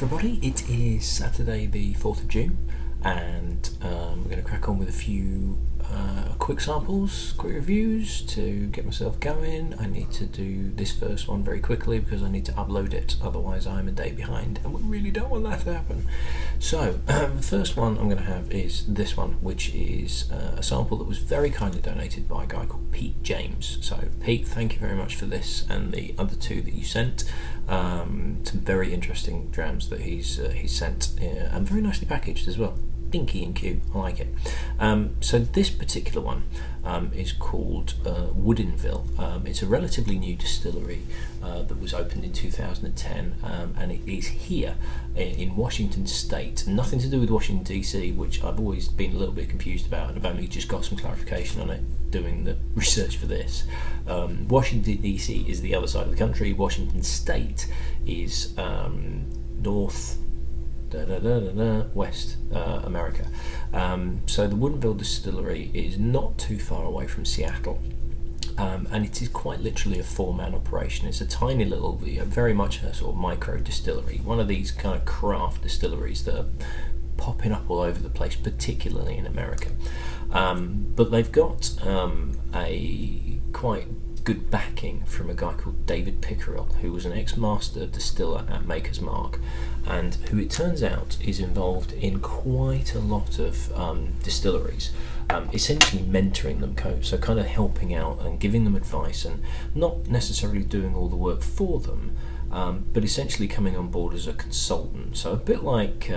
everybody, it is Saturday the 4th of June and we're going to crack on with a few quick samples, quick reviews to get myself going. I need to do this first one very quickly because I need to upload it, otherwise I'm a day behind and we really don't want that to happen. So the first one I'm going to have is this one, which is a sample that was very kindly donated by a guy called Pete James. So Pete, thank you very much for this and the other two that you sent. Some very interesting drams that he's sent and very nicely packaged as well. Pinky and cute, I like it. So this particular one is called Woodinville. It's a relatively new distillery that was opened in 2010 and it is here in Washington State. Nothing to do with Washington DC, which I've always been a little bit confused about, and I've only just got some clarification on it doing the research for this. Washington DC is the other side of the country. Washington State is West America. So the Woodinville distillery is not too far away from Seattle, and it is quite literally a four-man operation. It's a tiny little, very much a sort of micro-distillery, one of these kind of craft distilleries that are popping up all over the place, particularly in America. But they've got a quite good backing from a guy called David Pickerel, who was an ex-master distiller at Maker's Mark, and who it turns out is involved in quite a lot of distilleries, essentially mentoring them, so kind of helping out and giving them advice and not necessarily doing all the work for them, but essentially coming on board as a consultant. So a bit like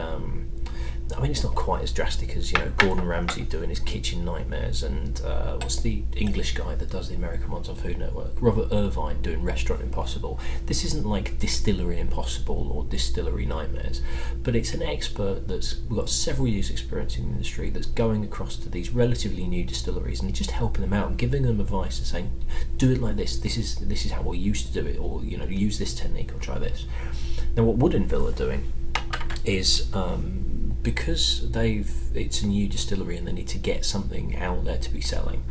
I mean, it's not quite as drastic as, Gordon Ramsay doing his kitchen nightmares, and what's the English guy that does the American ones on Food Network? Robert Irvine doing Restaurant Impossible. This isn't like Distillery Impossible or Distillery Nightmares, but it's an expert that's got several years' experience in the industry that's going across to these relatively new distilleries and just helping them out and giving them advice and saying, do it like this. This is how we used to do it, or use this technique or try this. Now, what Woodinville are doing is because it's a new distillery and they need to get something out there to be selling,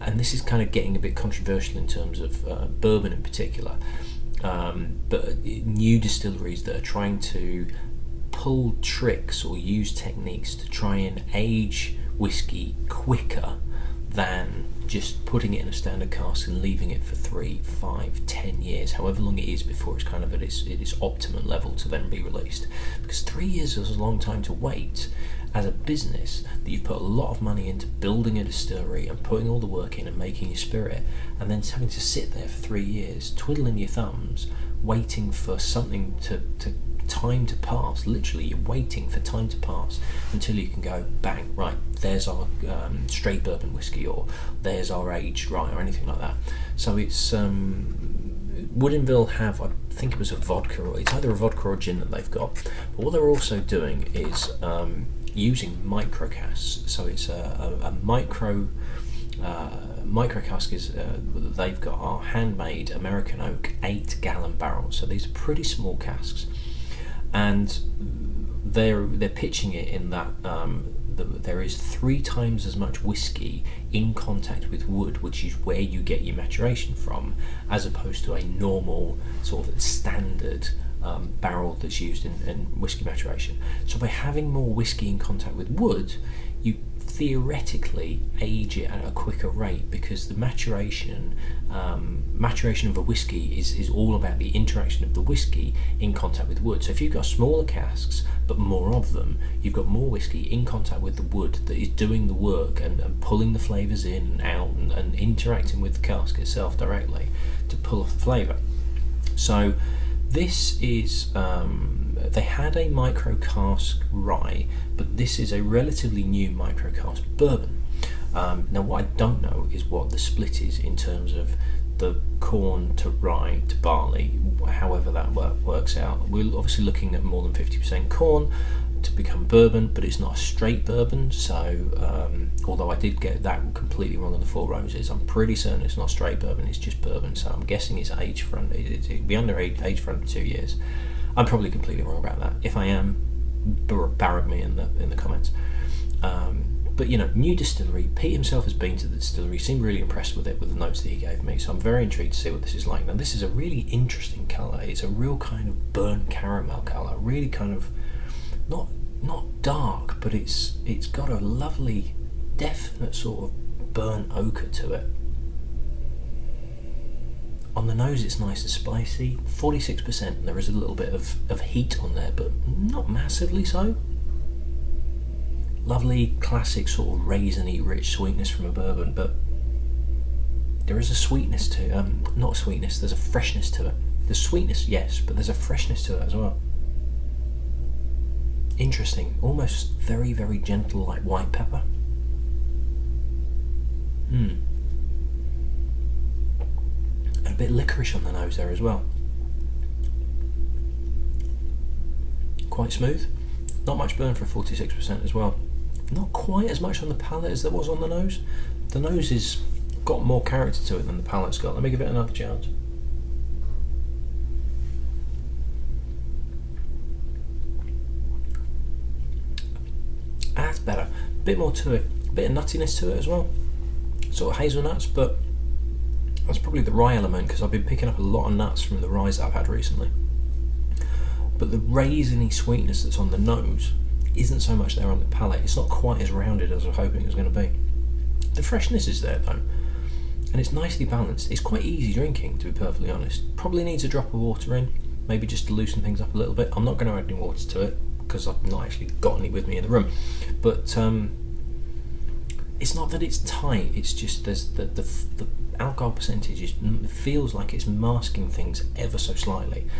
and this is kind of getting a bit controversial in terms of bourbon in particular, but new distilleries that are trying to pull tricks or use techniques to try and age whiskey quicker than just putting it in a standard cask and leaving it for 3, 5, 10 years, however long it is before it's kind of at its optimum level to then be released. Because 3 years is a long time to wait as a business that you've put a lot of money into building a distillery and putting all the work in and making your spirit, and then having to sit there for 3 years twiddling your thumbs waiting for something to time to pass. Literally, you're waiting for time to pass until you can go bang, right, there's our straight bourbon whiskey, or there's our aged rye, or anything like that. So it's Woodinville have, I think it was a vodka, or it's either a vodka or gin that they've got, but what they're also doing is using micro casks. So it's a micro cask is that they've got are handmade American oak 8-gallon barrels. So these are pretty small casks, and they're pitching it in that there is 3 times as much whiskey in contact with wood, which is where you get your maturation from, as opposed to a normal sort of standard barrel that's used in whiskey maturation. So by having more whiskey in contact with wood, you theoretically age it at a quicker rate, because the maturation of a whiskey is all about the interaction of the whiskey in contact with wood. So if you've got smaller casks but more of them, you've got more whiskey in contact with the wood that is doing the work and pulling the flavours in and out and interacting with the cask itself directly to pull off the flavour. So this is they had a micro cask rye, but this is a relatively new micro cask bourbon. Now what I don't know is what the split is in terms of the corn to rye to barley, however that works out. We're obviously looking at more than 50% corn to become bourbon, but it's not a straight bourbon. So although I did get that completely wrong on the Four Roses, I'm pretty certain it's not straight bourbon, it's just bourbon. So I'm guessing it's age front. It'll be under age front for 2 years. I'm probably completely wrong about that. If I am, barrack me in the comments. But new distillery. Pete himself has been to the distillery, seemed really impressed with it, with the notes that he gave me, so I'm very intrigued to see what this is like. Now this is a really interesting colour. It's a real kind of burnt caramel colour, really kind of not dark, but it's got a lovely, definite sort of burnt ochre to it. On the nose it's nice and spicy, 46%, and there is a little bit of heat on there, but not massively so. Lovely, classic sort of raisiny, rich sweetness from a bourbon, but there is a sweetness to not sweetness, there's a freshness to it. There's sweetness, yes, but there's a freshness to it as well. Interesting, almost very, very gentle, like white pepper. And a bit licorice on the nose there as well. Quite smooth, not much burn for 46% as well. Not quite as much on the palate as there was on the nose. The nose has got more character to it than the palate's got. Let me give it another chance. That's better. A bit more to it. A bit of nuttiness to it as well. Sort of hazelnuts, but that's probably the rye element, because I've been picking up a lot of nuts from the ryes that I've had recently. But the raisiny sweetness that's on the nose isn't so much there on the palate. It's not quite as rounded as I was hoping it was going to be. The freshness is there though, and it's nicely balanced. It's quite easy drinking, to be perfectly honest. Probably needs a drop of water in, maybe just to loosen things up a little bit. I'm not going to add any water to it because I've not actually got any with me in the room, but it's not that it's tight, it's just there's the alcohol percentage feels like it's masking things ever so slightly.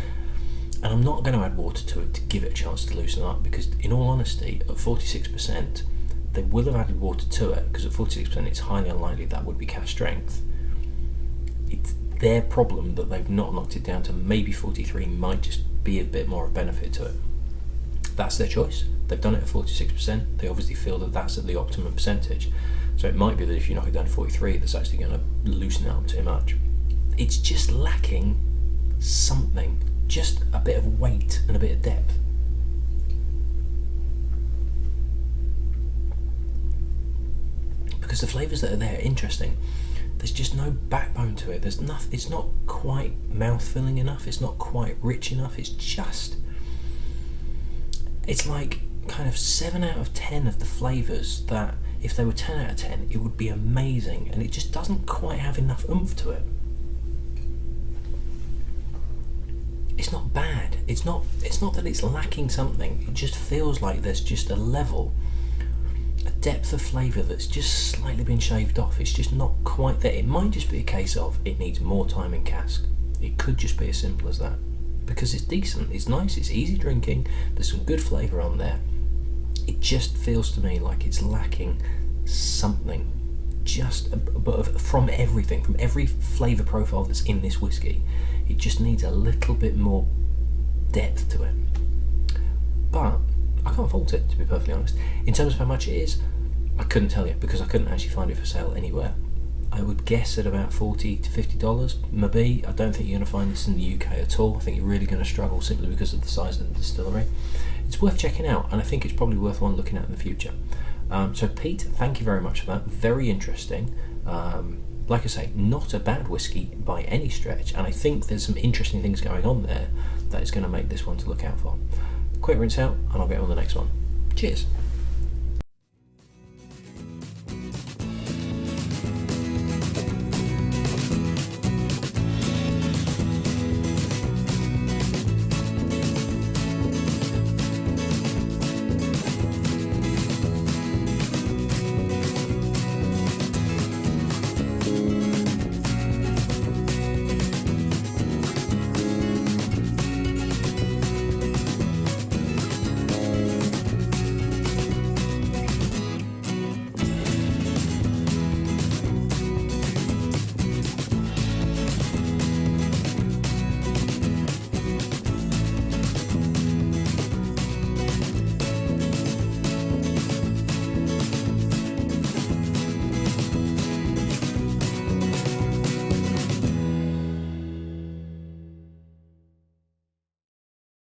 And I'm not going to add water to it to give it a chance to loosen up, because in all honesty, at 46%, they will have added water to it, because at 46% it's highly unlikely that would be cask strength. It's their problem that they've not knocked it down to maybe 43, might just be a bit more of benefit to it. That's their choice. They've done it at 46%. They obviously feel that that's at the optimum percentage. So it might be that if you knock it down to 43, that's actually going to loosen it up too much. It's just lacking something. Just a bit of weight and a bit of depth. Because the flavours that are there are interesting. There's just no backbone to it. There's nothing. It's not quite mouth-filling enough. It's not quite rich enough. It's like kind of 7 out of 10 of the flavours that, if they were 10 out of 10, it would be amazing, and it just doesn't quite have enough oomph to it. It's not bad. It's not that it's lacking something. It just feels like there's just a level, a depth of flavour that's just slightly been shaved off. It's just not quite there. It might just be a case of it needs more time in cask. It could just be as simple as that. Because it's decent, it's nice, it's easy drinking, there's some good flavour on there. It just feels to me like it's lacking something. From everything, from every flavour profile that's in this whiskey, it just needs a little bit more depth to it. But I can't fault it, to be perfectly honest. In terms of how much it is, I couldn't tell you, because I couldn't actually find it for sale anywhere. I would guess at about $40 to $50, maybe. I don't think you're going to find this in the UK at all. I think you're really going to struggle simply because of the size of the distillery. It's worth checking out, and I think it's probably worth one looking at in the future. So Pete, thank you very much for that. Very interesting. Like I say, not a bad whiskey by any stretch, and I think there's some interesting things going on there that is going to make this one to look out for. Quick rinse out, and I'll get on the next one. Cheers.